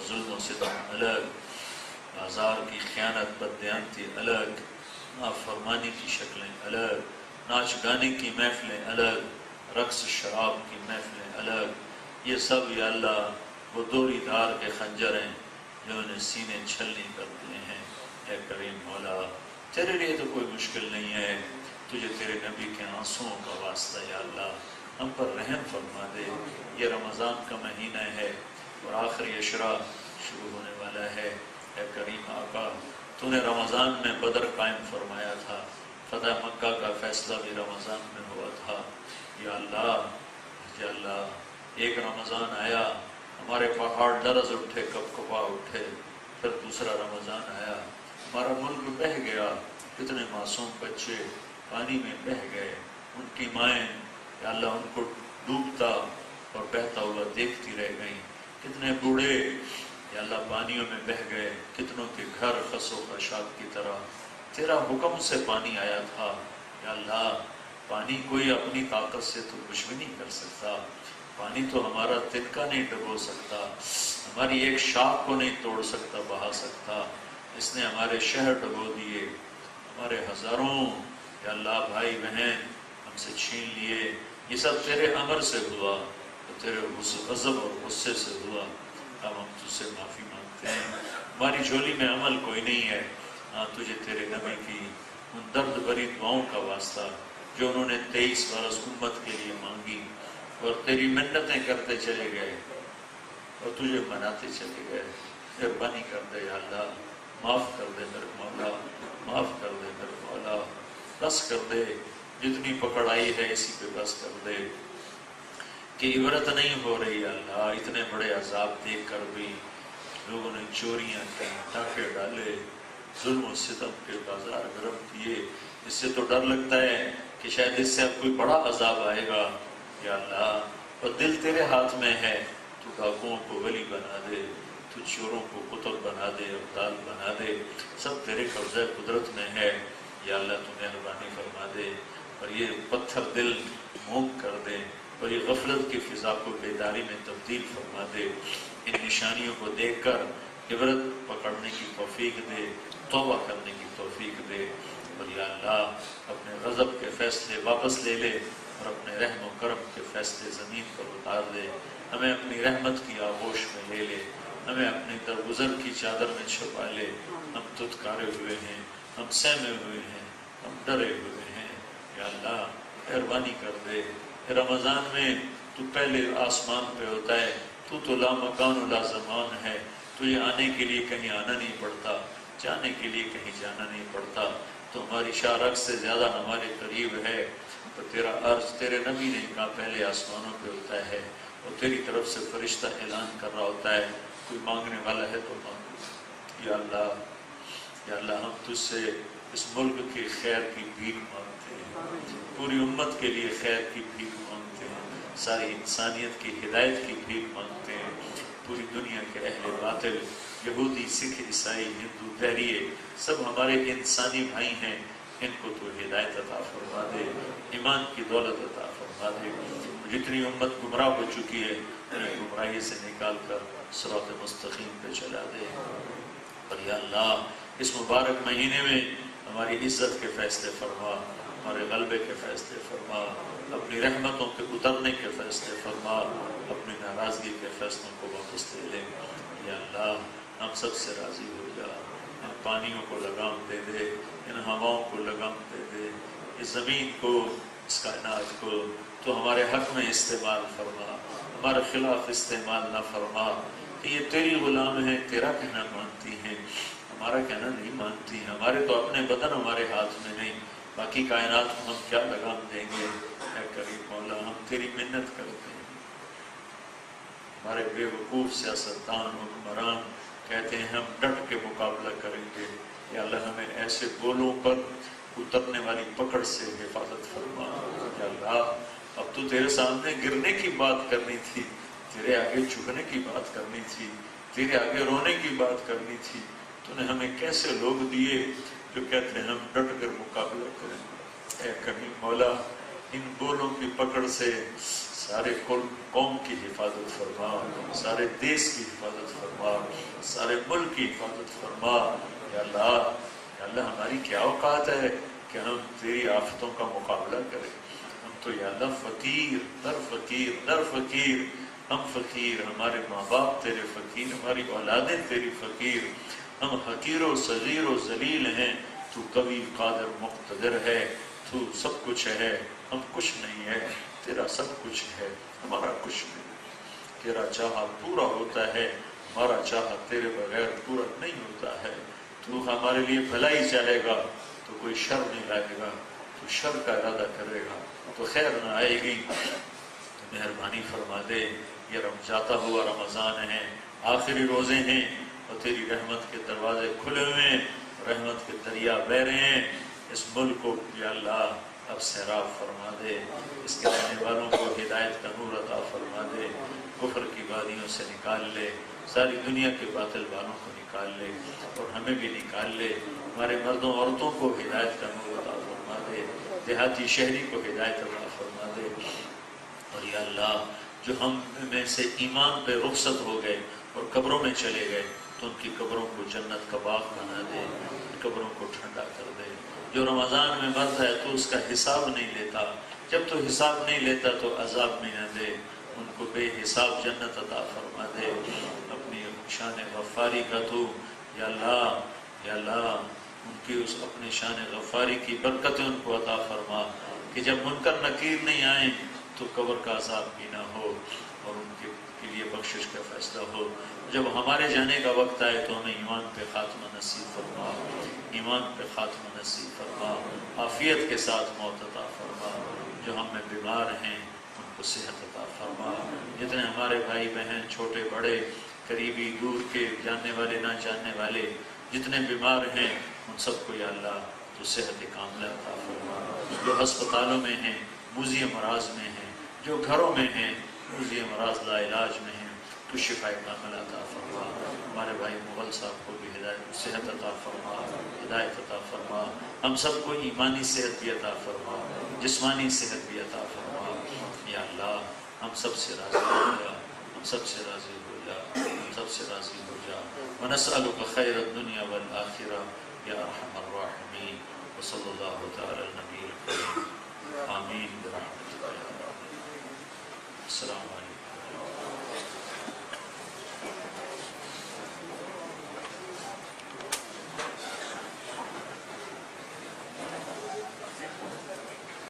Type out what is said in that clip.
ظلم و ستم الگ، بازار کی خیانت بددیانتی الگ، نافرمانی کی شکلیں الگ، ناچ گانے کی محفلیں الگ، رقص شراب کی محفلیں الگ، یہ سب یا اللہ وہ دوری دھار کے خنجر ہیں جو انہیں سینے چھلنی کر دیے ہیں۔ اے کریم مولا، تیرے لیے تو کوئی مشکل نہیں ہے، تجھے تیرے نبی کے آنسوؤں کا واسطہ یا اللہ ہم پر رحم فرما دے۔ یہ رمضان کا مہینہ ہے اور آخری عشرہ شروع ہونے والا ہے۔ اے کریم آقا، تو نے رمضان میں بدر قائم فرمایا تھا، فتح مکہ کا فیصلہ بھی رمضان میں ہوا تھا۔ یا اللہ ایک رمضان آیا، ہمارے پہاڑ لرز اٹھے، کپ کپا اٹھے، پھر دوسرا رمضان آیا، ہمارا ملک بہہ گیا، کتنے معصوم بچے پانی میں بہہ گئے، ان کی مائیں یا اللہ ان کو ڈوبتا اور بہتا ہوا دیکھتی رہ گئیں، کتنے بوڑھے یا اللہ پانیوں میں بہہ گئے، کتنوں کے گھر خس و خاشاک کی طرح تیرا حکم سے پانی آیا تھا۔ یا اللہ پانی کوئی اپنی طاقت سے تو کچھ بھی نہیں کر سکتا، پانی تو ہمارا تنکا نہیں ڈبو سکتا، ہماری ایک شاخ کو نہیں توڑ سکتا، بہا سکتا۔ اس نے ہمارے شہر ڈبو دیے، ہمارے ہزاروں یا اللہ بھائی بہن ہم سے چھین لیے، یہ سب تیرے امر سے ہوا، تو تیرے غضب اور غصے سے ہوا۔ اب ہم تجھ سے معافی مانگتے ہیں، ہماری جھولی میں عمل کوئی نہیں ہے، ہاں تجھے تیرے نبی کی ان درد بھری دعاؤں کا واسطہ جو انہوں نے 23 برس امت کے لیے مانگی اور تیری منتیں کرتے چلے گئے اور تجھے مناتے چلے گئے، مہربانی کر دے یا اللہ، معاف کر دے میرے مولا، معاف کر دے میرے مولا، بس کر دے، جتنی پکڑ آئی ہے اسی پہ بس کر دے کہ عبرت نہیں ہو رہی۔ اللہ اتنے بڑے عذاب دیکھ کر بھی لوگوں نے چوریاں کی، ڈاکے ڈالے، ظلم و ستم کے بازار گرم کیے، اس سے تو ڈر لگتا ہے کہ شاید اس سے اب کوئی بڑا عذاب آئے گا۔ یا اللہ اور دل تیرے ہاتھ میں ہے، تو ڈاکوؤں کو ولی بنا دے، تو چوروں کو قطب بنا دے، ابدال بنا دے، سب تیرے قبضہ قدرت میں ہے۔ یا اللہ تو مہربانی فرما دے اور یہ پتھر دل موم کر دے اور یہ غفلت کی فضا کو بیداری میں تبدیل فرما دے، ان نشانیوں کو دیکھ کر عبرت پکڑنے کی توفیق دے، توبہ کرنے کی توفیق دے، اور یا اللہ اپنے غضب کے فیصلے واپس لے لے اور اپنے رحم و کرم کے فیصلے زمین پر اتار دے، ہمیں اپنی رحمت کی آغوش میں لے لے، ہمیں اپنی درگزر کی چادر میں چھپا لے۔ ہم دھتکارے ہوئے ہیں، ہم سہمے ہوئے ہیں، ہم ڈرے ہوئے ہیں، یا اللہ مہربانی کر دے۔ رمضان میں تو پہلے آسمان پہ ہوتا ہے، تو لا مکان و لا زمان ہے، تجھے آنے کے لیے کہیں آنا نہیں پڑتا، جانے کے لیے کہیں جانا نہیں پڑتا، تو ہماری شارک سے زیادہ ہمارے قریب ہے، تو تیرا عرض تیرے نبی نے کہا پہلے آسمانوں پہ ہوتا ہے اور تیری طرف سے فرشتہ اعلان کر رہا ہوتا ہے کوئی مانگنے والا ہے تو مانگو۔ یا اللہ ہم تجھ سے اس ملک کی خیر کی بھیک مانگتے ہیں، پوری امت کے لیے خیر کی بھیک مانگتے ہیں، ساری انسانیت کی ہدایت کی بھیک مانگتے ہیں، پوری دنیا کے اہل باطل، یہودی، سکھ، عیسائی، ہندو، بحریے، سب ہمارے انسانی بھائی ہیں، ان کو تو ہدایت عطا فرما دے، ایمان کی دولت عطا فرما دے، جتنی امت گمراہ ہو چکی ہے انہیں گمراہی سے نکال کر صراط مستقیم پہ چلا دے۔ اور یا اللہ اس مبارک مہینے میں ہماری عزت کے فیصلے فرما، ہمارے غلبے کے فیصلے فرما، اپنی رحمتوں کے اترنے کے فیصلے فرما، اپنی ناراضگی کے فیصلوں کو واپس لے لے۔ یا اللہ ہم سب سے راضی ہو جا، ان پانیوں کو لگام دے دے، ان ہواؤں کو لگام دے دے، اس زمین کو، اس کائنات کو تو ہمارے حق میں استعمال فرما، ہمارے خلاف استعمال نہ فرما، کہ یہ تیری غلام ہے، تیرا کہنا مانتی ہیں، ہمارا کہنا نہیں مانتی، ہمارے تو اپنے بدن ہمارے ہاتھ میں نہیں، باقی کائنات کو ہم کیا لگام دیں گے۔ اے کریم مولا ہم تیری منت کرتے ہیں، ہمارے بے وقوف سیاستدان حکمران کہتے ہیں ہم ڈٹ کے مقابلہ کریں گے، یا اللہ ہمیں ایسے بولوں پر اترنے والی پکڑ سے حفاظت فرما۔ یا اللہ اب تو تیرے سامنے گرنے کی بات کرنی تھی، تیرے آگے جھکنے کی بات کرنی تھی، تیرے آگے رونے کی بات کرنی تھی، تو نے ہمیں کیسے لوگ دیے جو کہتے ہیں ہم ڈٹ کر مقابلہ کریں۔ اے کریم مولا ان بولوں کی پکڑ سے سارے قوم کی حفاظت فرما، سارے دیس کی حفاظت فرما، سارے ملک کی حفاظت فرما۔ یا اللہ ہماری کیا اوقات ہے کہ ہم تیری آفتوں کا مقابلہ کریں؟ ہم تو یا اللہ فقیر در فقیر، ہم فقیر، ہمارے ماں باپ تیرے فقیر، ہماری اولادیں تیری فقیر، ہم حقیر و صغیر و ذلیل ہیں، تو قوی قادر مقتدر ہے، تو سب کچھ ہے، ہم کچھ نہیں ہے، تیرا سب کچھ ہے، ہمارا کچھ نہیں۔ تیرا چاہا پورا ہوتا ہے، ہمارا چاہا تیرے بغیر پورا نہیں ہوتا ہے۔ تو ہمارے لیے بھلائی چاہے گا تو کوئی شر نہیں لائے گا، تو شر کا ارادہ کرے گا تو خیر نہ آئے گی۔ تو مہربانی فرما دے، یہ جاتا ہوا رمضان ہے، آخری روزے ہیں، اور تیری رحمت کے دروازے کھلے ہوئے ہیں، رحمت کے دریا بہ رہے ہیں۔ اس ملک کو یا اللہ اب سیراب فرما دے، اس کے رہنے والوں کو ہدایت کا نور عطا فرما دے، کفر کی وادیوں سے نکال لے، ساری دنیا کے باطل والوں کو نکال لے، اور ہمیں بھی نکال لے، ہمارے مردوں عورتوں کو ہدایت کا نور عطا فرما دے، دیہاتی شہری کو ہدایت عطا فرما دے۔ اور یا اللہ جو ہم میں سے ایمان پہ رخصت ہو گئے اور قبروں میں چلے گئے، تو ان کی قبروں کو جنت کا باغ بنا دے، قبروں کو ٹھنڈا کر دے۔ جو رمضان میں مرتا ہے تو اس کا حساب نہیں لیتا، جب تو حساب نہیں لیتا تو عذاب میں نہ دے، ان کو بے حساب جنت عطا فرما دے۔ اپنی شان غفاری کا تو یا اللہ ان کی اس اپنی شان غفاری کی برکتیں ان کو عطا فرما، کہ جب منکر نکیر نہیں آئیں تو قبر کا عذاب بھی نہ ہو، اور ان کے لیے بخشش کا فیصلہ ہو۔ جب ہمارے جانے کا وقت آئے تو ہمیں ایمان پہ خاتمہ نصیب فرما، ایمان پہ خاتمہ نصیب فرما، عافیت کے ساتھ موت عطا فرما۔ جو ہم میں بیمار ہیں ان کو صحت عطا فرما، جتنے ہمارے بھائی بہن چھوٹے بڑے قریبی دور کے جاننے والے نہ جاننے والے جتنے بیمار ہیں ان سب کو یا اللہ تو صحت کاملہ عطا فرما۔ جو ہسپتالوں میں ہیں، موذی امراض میں ہیں، جو گھروں میں ہیں، موذی امراض لا علاج میں ہیں، تو شفا کاملہ عطا فرما۔ ہمارے بھائی مغل صاحب کو بھی ہدایت صحت عطا فرما، ہدایت عطا فرما۔ ہم سب کو ایمانی صحت بھی عطا فرما، جسمانی صحت بھی عطا فرما۔ یا اللہ ہم سب سے راضی ہو جا، ہم سب سے راضی ہو جا، ہم سب سے راضی ہو جا۔ ونسألک خیر الدنیا والآخرہ یا ارحم الراحمین، وصلی اللہ تعالی علی النبی الکریم، آمین۔